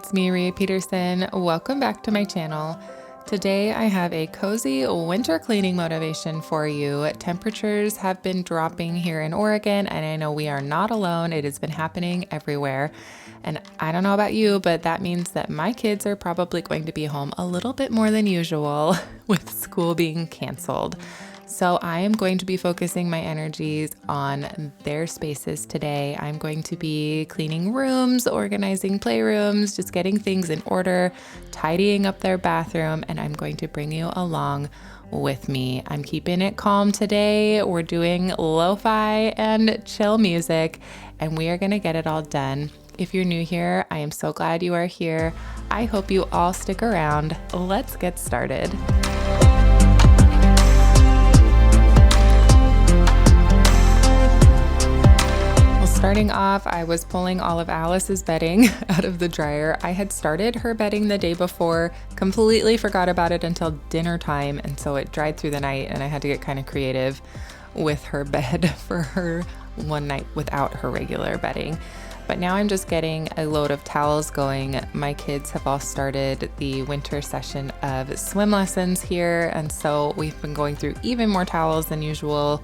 it's me, Rhea Peterson. Welcome back to my channel. Today I have a cozy winter cleaning motivation for you. Temperatures have been dropping here in Oregon, and I know we are not alone. It has been happening everywhere. And I don't know about you, but that means that my kids are probably going to be home a little bit more than usual with school being canceled. So I am going to be focusing my energies on their spaces today. I'm going to be cleaning rooms, organizing playrooms, just getting things in order, tidying up their bathroom, and I'm going to bring you along with me. I'm keeping it calm today. We're doing lo-fi and chill music, and we are going to get it all done. If you're new here, I am so glad you are here. I hope you all stick around. Let's get started. Starting off, I was pulling all of Alice's bedding out of the dryer. I had started her bedding the day before, completely forgot about it until dinner time, and so it dried through the night, and I had to get kind of creative with her bed for her one night without her regular bedding. But now I'm just getting a load of towels going. My kids have all started the winter session of swim lessons here, and so we've been going through even more towels than usual.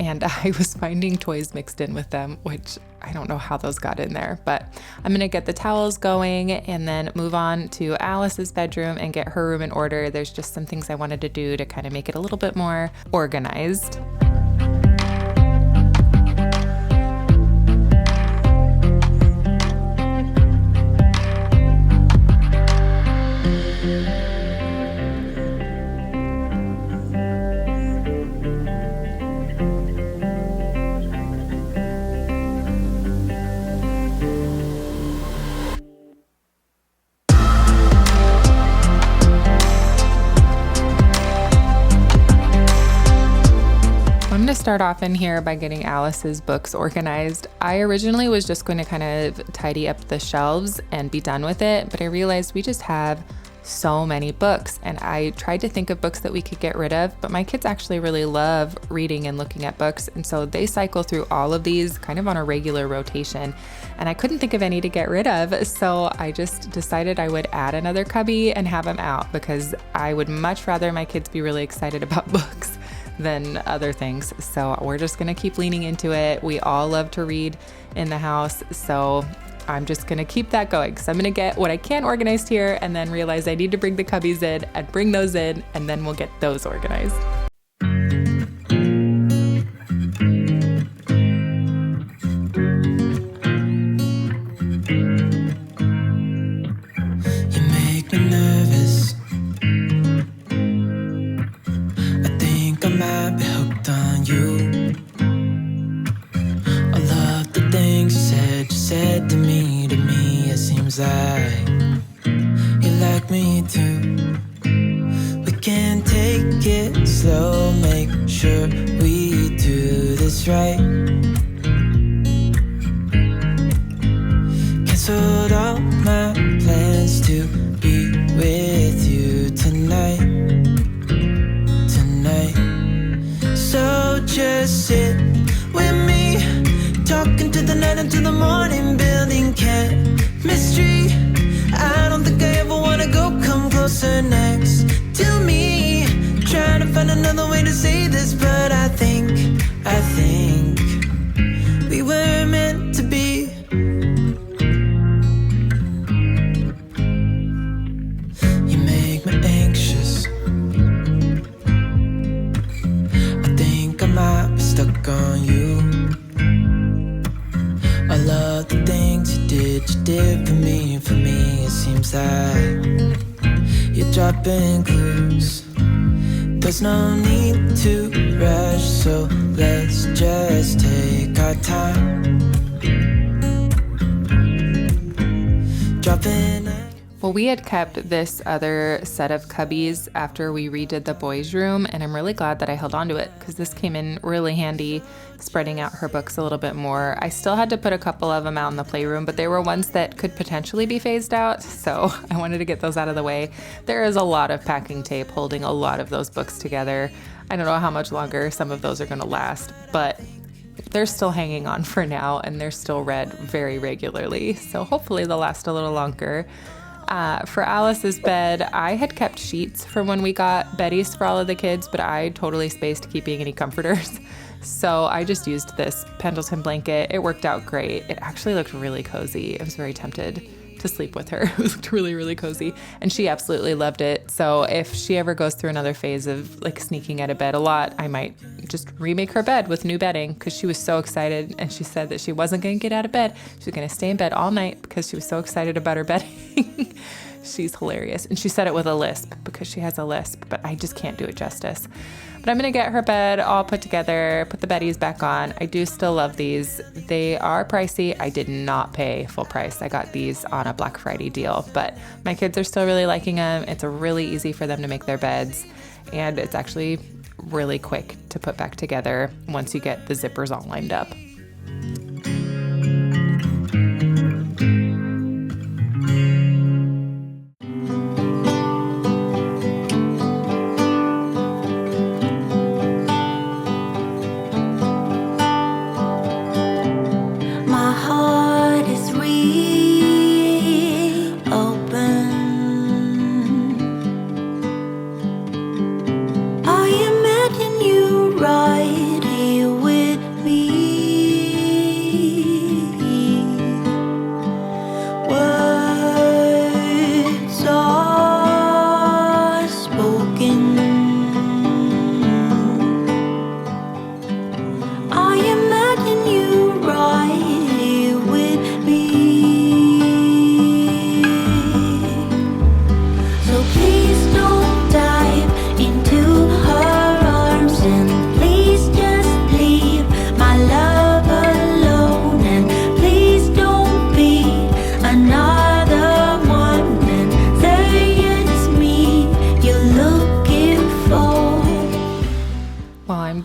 And I was finding toys mixed in with them, which I don't know how those got in there, but I'm gonna get the towels going and then move on to Alice's bedroom and get her room in order. There's just some things I wanted to do to kind of make it a little bit more organized. Start off in here by getting Alice's books organized. I originally was just going to kind of tidy up the shelves and be done with it, but I realized we just have so many books, and I tried to think of books that we could get rid of, but my kids actually really love reading and looking at books, and so they cycle through all of these kind of on a regular rotation, and I couldn't think of any to get rid of, so I just decided I would add another cubby and have them out, because I would much rather my kids be really excited about books than other things. So we're just gonna keep leaning into it. We all love to read in the house, so I'm just gonna keep that going. So I'm gonna get what I can organized here and then realize I need to bring the cubbies in and bring those in, and then we'll get those organized. Like you like me too. We can take it slow, make sure we do this right. Canceled all my plans to be with you tonight. So just sit with me, talking to the night until the morning, building chemistry. I don't think I ever wanna go come closer next to me. Trying to find another way to say this, but I think we were meant to be. You make me anxious. I think I might be stuck on you. I love the things you did for me, it seems like you're dropping clues. There's no need to rush, so let's just take our time. Dropping it. Well, we had kept this other set of cubbies after we redid the boys' room, and I'm really glad that I held on to it because this came in really handy, spreading out her books a little bit more. I still had to put a couple of them out in the playroom, but they were ones that could potentially be phased out, so I wanted to get those out of the way. There is a lot of packing tape holding a lot of those books together. I don't know how much longer some of those are going to last, but they're still hanging on for now, and they're still red very regularly. So hopefully they'll last a little longer. For Alice's bed, I had kept sheets from when we got Betty's for all of the kids, but I totally spaced keeping any comforters. So I just used this Pendleton blanket. It worked out great. It actually looked really cozy. I was very tempted to sleep with her. It looked really, really cozy, and she absolutely loved it. So if she ever goes through another phase of like sneaking out of bed a lot, I might just remake her bed with new bedding, because she was so excited, and she said that she wasn't going to get out of bed. She was going to stay in bed all night because she was so excited about her bedding. She's hilarious. And she said it with a lisp, because she has a lisp, but I just can't do it justice. But I'm going to get her bed all put together, put the Betties back on. I do still love these. They are pricey. I did not pay full price. I got these on a Black Friday deal, but my kids are still really liking them. It's really easy for them to make their beds, and it's actually really quick to put back together once you get the zippers all lined up.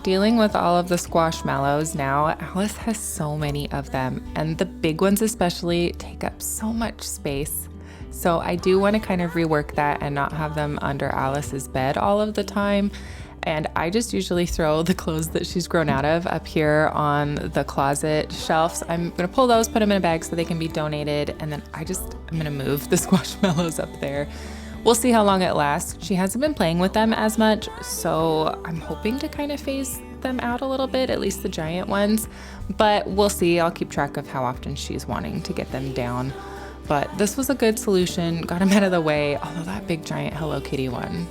Dealing with all of the squashmallows now, Alice has so many of them, and the big ones especially take up so much space. So I do want to kind of rework that and not have them under Alice's bed all of the time. And I just usually throw the clothes that she's grown out of up here on the closet shelves. I'm going to pull those, put them in a bag so they can be donated, and then I'm going to move the squashmallows up there. We'll see how long it lasts. She hasn't been playing with them as much, so I'm hoping to kind of phase them out a little bit, at least the giant ones, but we'll see. I'll keep track of how often she's wanting to get them down. But this was a good solution, got them out of the way, although that big giant Hello Kitty one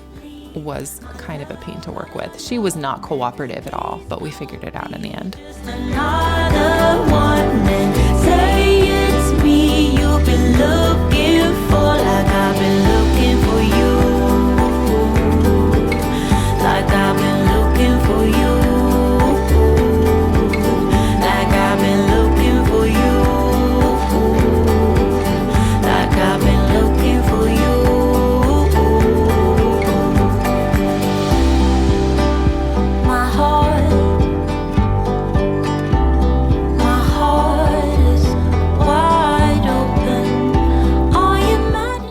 was kind of a pain to work with. She was not cooperative at all, but we figured it out in the end. Another one, and say it's me you've been looking for, like I've been looking for you, like I've been looking for you, like I've been looking for you, like I've been looking for you.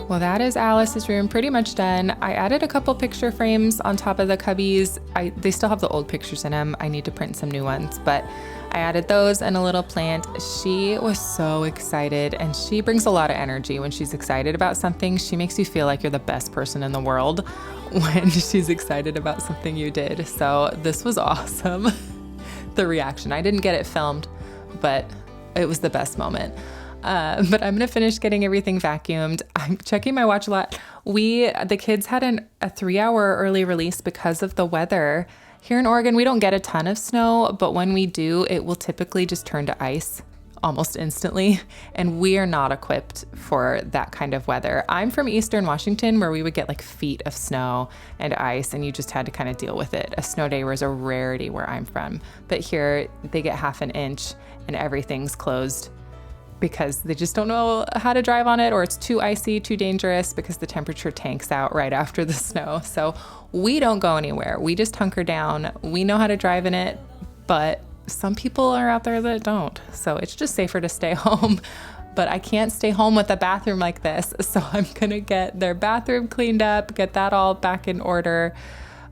Well, that is Alice's room pretty much done. I added a couple picture frames on top of the cubbies. They still have the old pictures in them. I need to print some new ones, but I added those and a little plant. She was so excited, and she brings a lot of energy. When she's excited about something, she makes you feel like you're the best person in the world when she's excited about something you did. So this was awesome. The reaction. I didn't get it filmed, but it was the best moment. But I'm going to finish getting everything vacuumed. I'm checking my watch a lot. The kids had a 3-hour early release because of the weather. Here in Oregon, we don't get a ton of snow, but when we do, it will typically just turn to ice almost instantly. And we are not equipped for that kind of weather. I'm from Eastern Washington, where we would get like feet of snow and ice, and you just had to kind of deal with it. A snow day was a rarity where I'm from. But here, they get half an inch and everything's closed, because they just don't know how to drive on it, or it's too icy, too dangerous, because the temperature tanks out right after the snow. So we don't go anywhere. We just hunker down. We know how to drive in it, but some people are out there that don't. So it's just safer to stay home. But I can't stay home with a bathroom like this. So I'm gonna get their bathroom cleaned up, get that all back in order.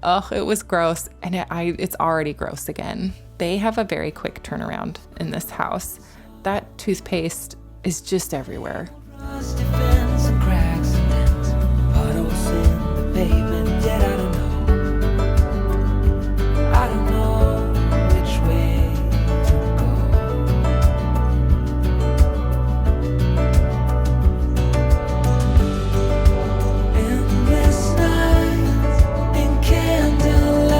Oh, it was gross. And it's already gross again. they have a very quick turnaround in this house. That toothpaste is just everywhere. Rusty fence and cracks and dents, puddles in the pavement, yet I don't know which way to go. Endless nights in candlelight,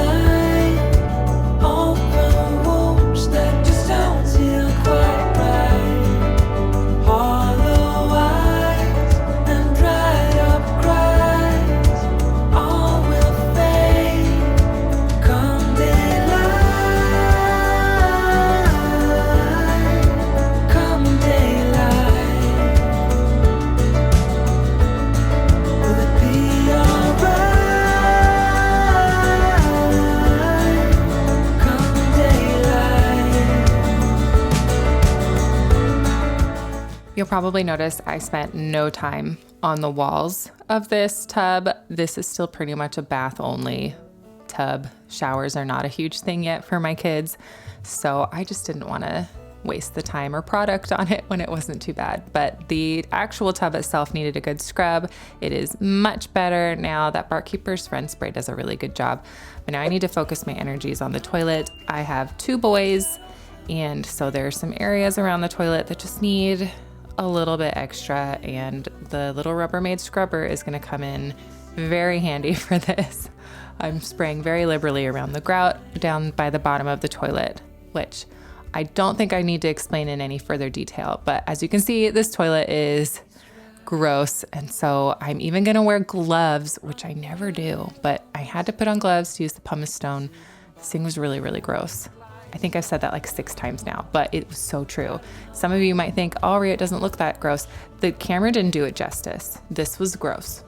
open wounds that just don't feel quite right. Hollow eyes and dried up cries, all will fade come daylight. Come daylight, will it be alright? Come daylight. You'll probably notice I spent no time on the walls of this tub. This is still pretty much a bath only tub. Showers are not a huge thing yet for my kids, so I just didn't want to waste the time or product on it when it wasn't too bad. But the actual tub itself needed a good scrub. It is much better now. That Barkeeper's Friend spray does a really good job. But now I need to focus my energies on the toilet. I have 2 boys, and so there are some areas around the toilet that just need a little bit extra, and the little Rubbermaid scrubber is going to come in very handy for this. I'm spraying very liberally around the grout down by the bottom of the toilet, which I don't think I need to explain in any further detail, but as you can see, this toilet is gross, and so I'm even going to wear gloves, which I never do, but I had to put on gloves to use the pumice stone. This thing was really, really gross. I think I've said that like 6 times now, but it was so true. Some of you might think, oh, Rhea, it doesn't look that gross. The camera didn't do it justice. This was gross.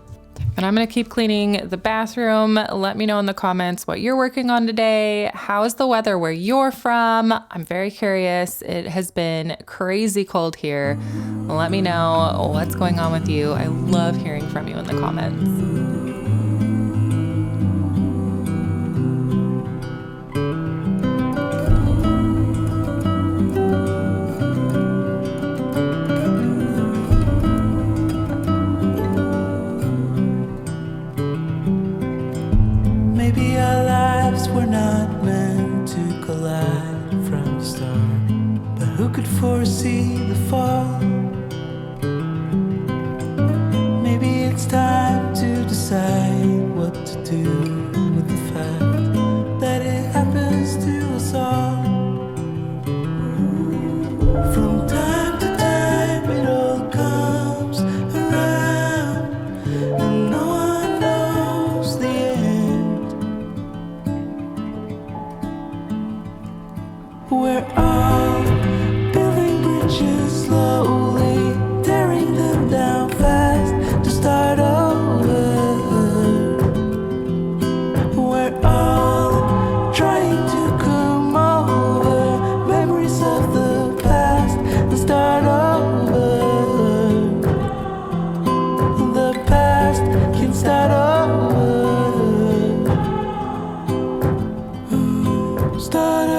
And I'm gonna keep cleaning the bathroom. Let me know in the comments what you're working on today. How's the weather where you're from? I'm very curious. It has been crazy cold here. Let me know what's going on with you. I love hearing from you in the comments. Maybe our lives were not meant to collide from the start, but who could foresee the fall? Maybe it's time to decide what to do with the fact that it happens to us all. From time to time it all comes around, and no one knows the end. We're all building bridges slowly, tearing them down fast to start over. We're all trying to come over memories of the past and start over. The past can start over. Start over.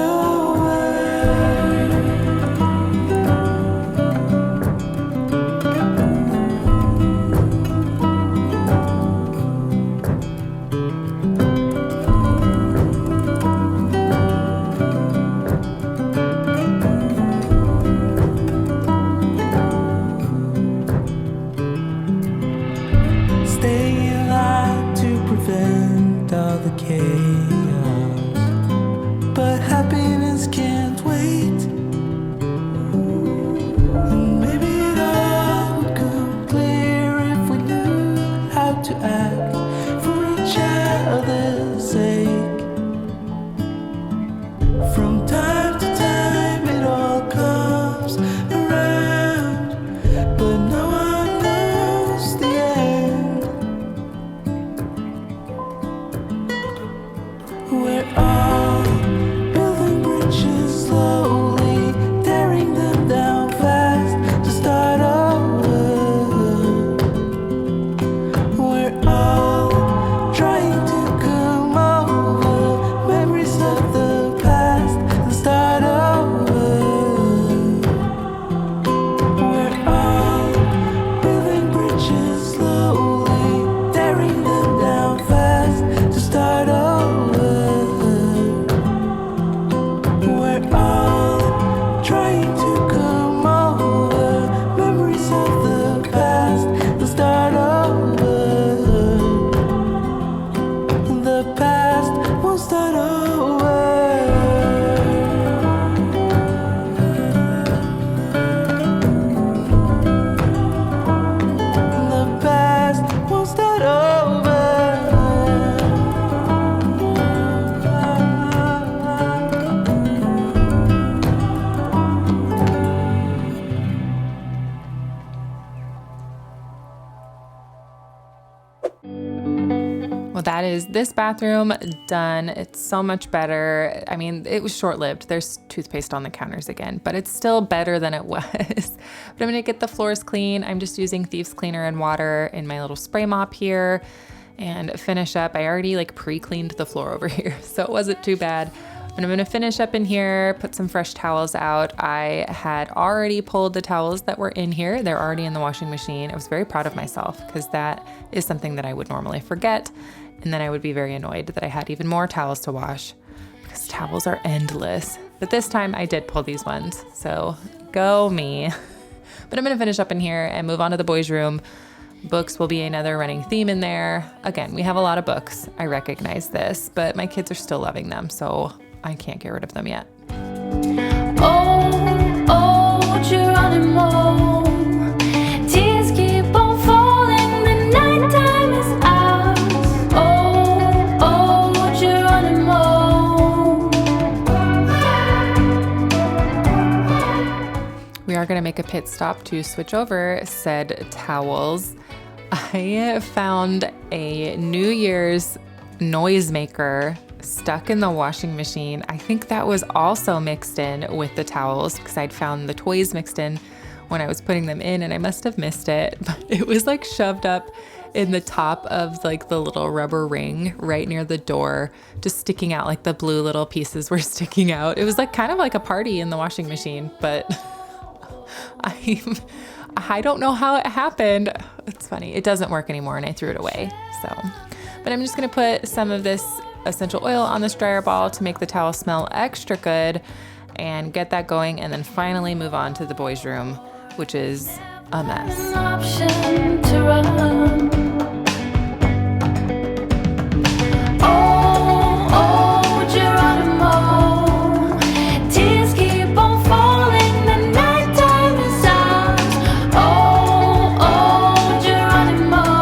Well, that is this bathroom done. It's so much better. I mean, it was short-lived. There's toothpaste on the counters again, but it's still better than it was. But I'm gonna get the floors clean. I'm just using Thieves Cleaner and water in my little spray mop here and finish up. I already like pre-cleaned the floor over here, so it wasn't too bad. And I'm gonna finish up in here, put some fresh towels out. I had already pulled the towels that were in here. They're already in the washing machine. I was very proud of myself because that is something that I would normally forget. And then I would be very annoyed that I had even more towels to wash because towels are endless. But this time I did pull these ones, so go me. But I'm gonna finish up in here and move on to the boys' room. Books will be another running theme in there. Again, we have a lot of books. I recognize this, but my kids are still loving them, so I can't get rid of them yet. Oh, oh, Geronimo. Tears keep on falling, the nighttime is ours. Oh, oh, Geronimo. We are gonna make a pit stop to switch over said towels. I found a New Year's noisemaker stuck in the washing machine. I think that was also mixed in with the towels because I'd found the toys mixed in when I was putting them in and I must have missed it, but it was like shoved up in the top of like the little rubber ring right near the door, just sticking out, like the blue little pieces were sticking out. It was like kind of like a party in the washing machine, but I don't know how it happened. It's funny. It doesn't work anymore and I threw it away. So, but I'm just gonna put some of this essential oil on this dryer ball to make the towel smell extra good and get that going, and then finally move on to the boys' room, which is a mess. An option to run. Oh, oh, Geronimo. Tears keep on falling, the nighttime is ours. Oh, oh, Geronimo.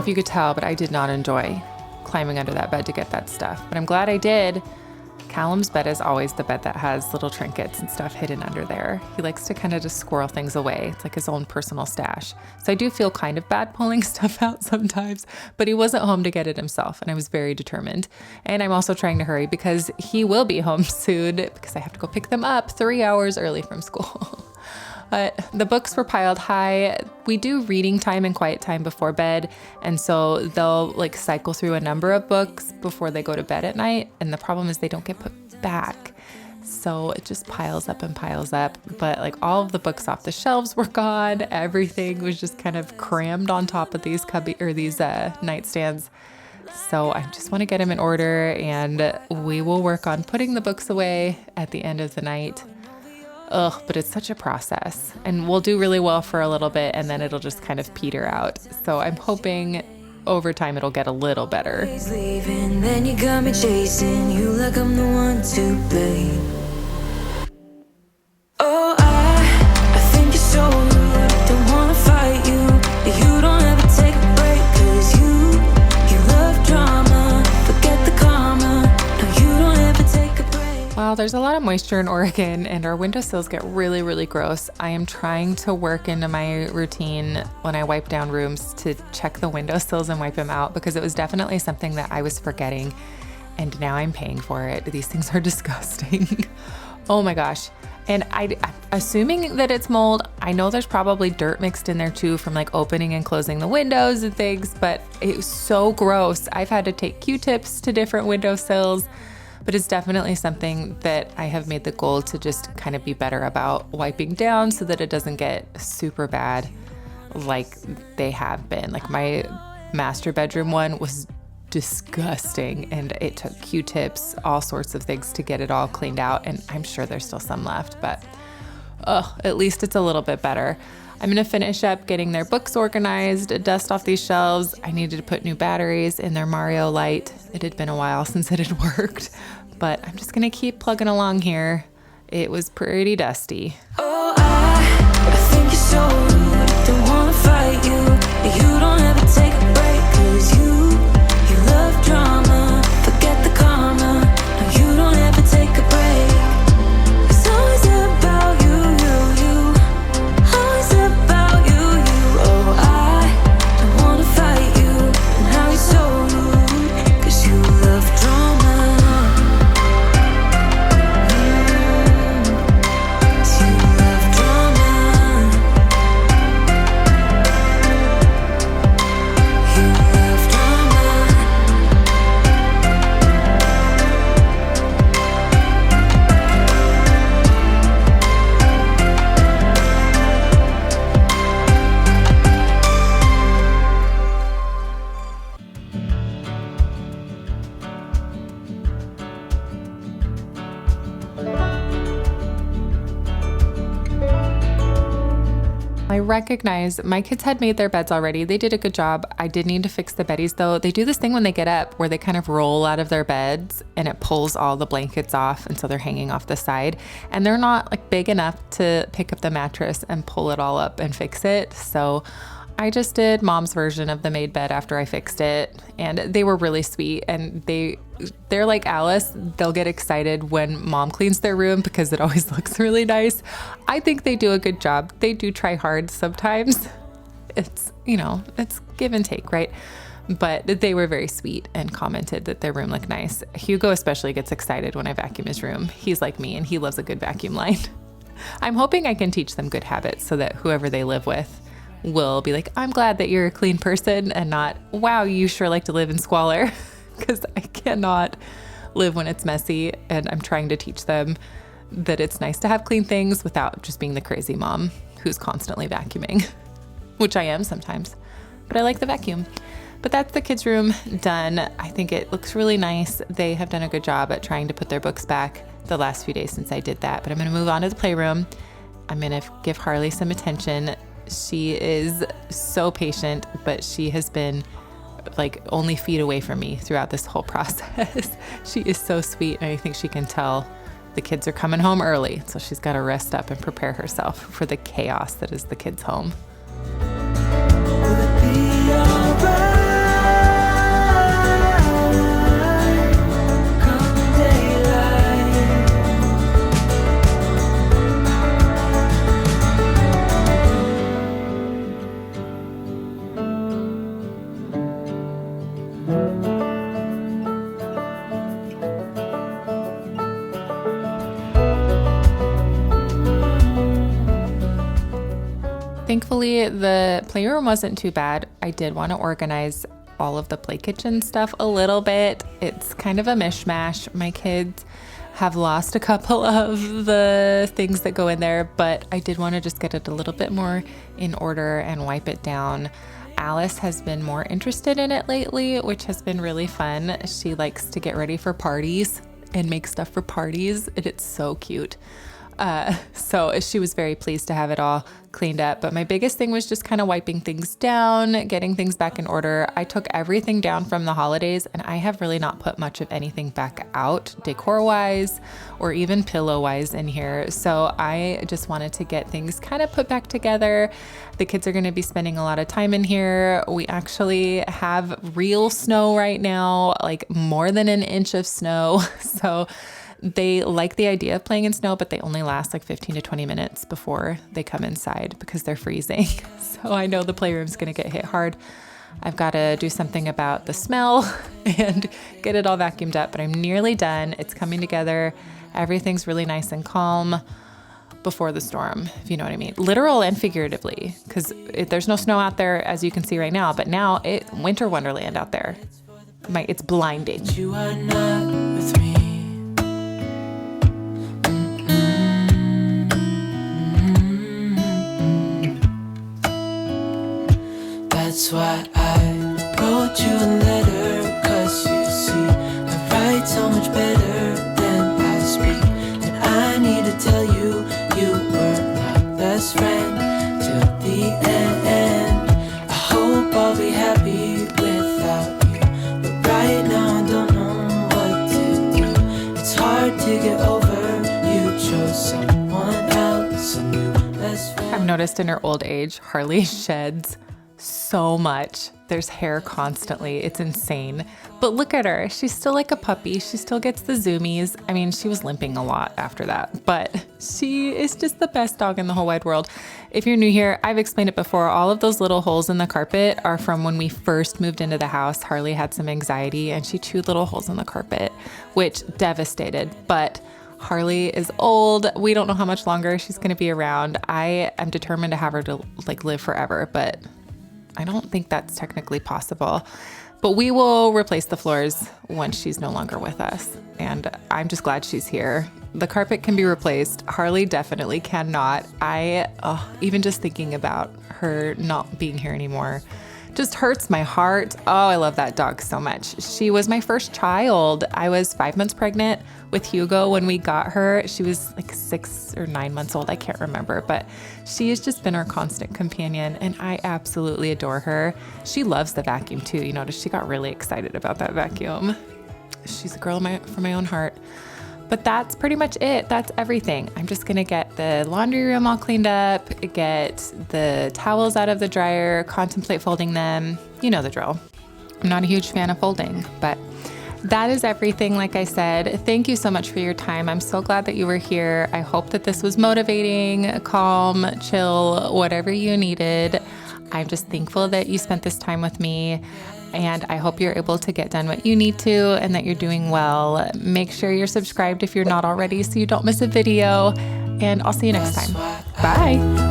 You could tell, but I did not enjoy climbing under that bed to get that stuff, but I'm glad I did. Callum's bed is always the bed that has little trinkets and stuff hidden under there. He likes to kind of just squirrel things away. It's like his own personal stash. So I do feel kind of bad pulling stuff out sometimes, but he wasn't home to get it himself and I was very determined. And I'm also trying to hurry because he will be home soon because I have to go pick them up 3 hours early from school. But the books were piled high. We do reading time and quiet time before bed. And so they'll like cycle through a number of books before they go to bed at night. And the problem is they don't get put back. So it just piles up and piles up. But like all of the books off the shelves were gone. Everything was just kind of crammed on top of these these nightstands. So I just want to get them in order and we will work on putting the books away at the end of the night. Ugh, but it's such a process and we'll do really well for a little bit and then it'll just kind of peter out. So I'm hoping over time it'll get a little better. Leaving, then you got me chasing you like I'm the one to blame. Oh, I think you're so rude. Don't wanna fight you, but you don't ever take a break. 'Cause you love drama, forget the karma. No, you don't ever take a break. Well, there's a lot of moisture in Oregon and our windowsills get really, really gross. I am trying to work into my routine when I wipe down rooms to check the windowsills and wipe them out because it was definitely something that I was forgetting and now I'm paying for it. These things are disgusting. Oh my gosh. And I'm assuming that it's mold. I know there's probably dirt mixed in there too from like opening and closing the windows and things, but it was so gross. I've had to take Q-tips to different windowsills. But it's definitely something that I have made the goal to just kind of be better about wiping down so that it doesn't get super bad. like they have been. Like my master bedroom one was disgusting, and it took Q-tips, all sorts of things to get it all cleaned out, and I'm sure there's still some left, but at least it's a little bit better. I'm gonna finish up getting their books organized, dust off these shelves. I needed to put new batteries in their Mario light. It had been a while since it had worked, but I'm just gonna keep plugging along here. It was pretty dusty. Oh, I think you're so rude. Don't wanna fight you, but you don't ever take a break. 'Cause you love drama, forget the karma. No, you don't ever take a break. It's always about you. Always about you. Oh, I don't wanna fight you, and how you're so rude. 'Cause you love drama. I recognize my kids had made their beds already. They did a good job. I did need to fix the beddies though. They do this thing when they get up where they kind of roll out of their beds and it pulls all the blankets off, and so they're hanging off the side, and they're not like big enough to pick up the mattress and pull it all up and fix it. So I just did mom's version of the made bed after I fixed it, and they were really sweet, and they're like Alice. They'll get excited when mom cleans their room because it always looks really nice. I think they do a good job. They do try hard sometimes. It's, it's give and take, right? But they were very sweet and commented that their room looked nice. Hugo especially gets excited when I vacuum his room. He's like me, and he loves a good vacuum line. I'm hoping I can teach them good habits so that whoever they live with will be like, I'm glad that you're a clean person, and not, wow, you sure like to live in squalor. Because I cannot live when it's messy, and I'm trying to teach them that it's nice to have clean things without just being the crazy mom who's constantly vacuuming, which I am sometimes, but I like the vacuum. But that's the kids' room done. I think it looks really nice. They have done a good job at trying to put their books back the last few days since I did that, but I'm gonna move on to the playroom. I'm gonna give Harley some attention. She is so patient, but she has been like only feet away from me throughout this whole process. She is so sweet, and I think she can tell the kids are coming home early, so she's got to rest up and prepare herself for the chaos that is the kids' home. Will it be alright? Come daylight. Thankfully, the playroom wasn't too bad. I did want to organize all of the play kitchen stuff a little bit. It's kind of a mishmash. My kids have lost a couple of the things that go in there, but I did want to just get it a little bit more in order and wipe it down. Alice has been more interested in it lately, which has been really fun. She likes to get ready for parties and make stuff for parties, and it's so cute. So she was very pleased to have it all cleaned up. But my biggest thing was just kind of wiping things down, getting things back in order. I took everything down from the holidays, and I have really not put much of anything back out decor-wise or even pillow-wise in here. So I just wanted to get things kind of put back together. The kids are going to be spending a lot of time in here. We actually have real snow right now, like more than an inch of snow. So they like the idea of playing in snow, but they only last like 15 to 20 minutes before they come inside because they're freezing. So I know the playroom's going to get hit hard. I've got to do something about the smell and get it all vacuumed up, but I'm nearly done. It's coming together. Everything's really nice and calm before the storm, if you know what I mean. Literal and figuratively, because there's no snow out there as you can see right now, but now it's winter wonderland out there. It's blinding. You are not with me. That's why I wrote you a letter, 'cause you see, I write so much better than I speak. And I need to tell you, you were my best friend till the end. I hope I'll be happy without you, but right now I don't know what to do. It's hard to get over, you chose someone else, a new best friend. I've noticed in her old age, Harley sheds so much. There's hair constantly. It's insane. But look at her. She's still like a puppy. She still gets the zoomies. I mean, she was limping a lot after that, but she is just the best dog in the whole wide world. If you're new here, I've explained it before. All of those little holes in the carpet are from when we first moved into the house. Harley had some anxiety and she chewed little holes in the carpet, which devastated. But Harley is old. We don't know how much longer she's going to be around. I am determined to have her to like live forever, but I don't think that's technically possible. But we will replace the floors once she's no longer with us. And I'm just glad she's here. The carpet can be replaced. Harley definitely cannot. Even just thinking about her not being here anymore just hurts my heart. Oh, I love that dog so much. She was my first child. I was 5 months pregnant with Hugo when we got her. She was like 6 or 9 months old. I can't remember, but she has just been our constant companion and I absolutely adore her. She loves the vacuum too. You notice she got really excited about that vacuum. She's a girl from my own heart. But that's pretty much it. That's everything. I'm just gonna get the laundry room all cleaned up, get the towels out of the dryer, contemplate folding them. You know the drill. I'm not a huge fan of folding, but that is everything. Like I said, thank you so much for your time. I'm so glad that you were here. I hope that this was motivating, calm, chill, whatever you needed. I'm just thankful that you spent this time with me. And I hope you're able to get done what you need to and that you're doing well. Make sure you're subscribed if you're not already so you don't miss a video. And I'll see you next time. Bye.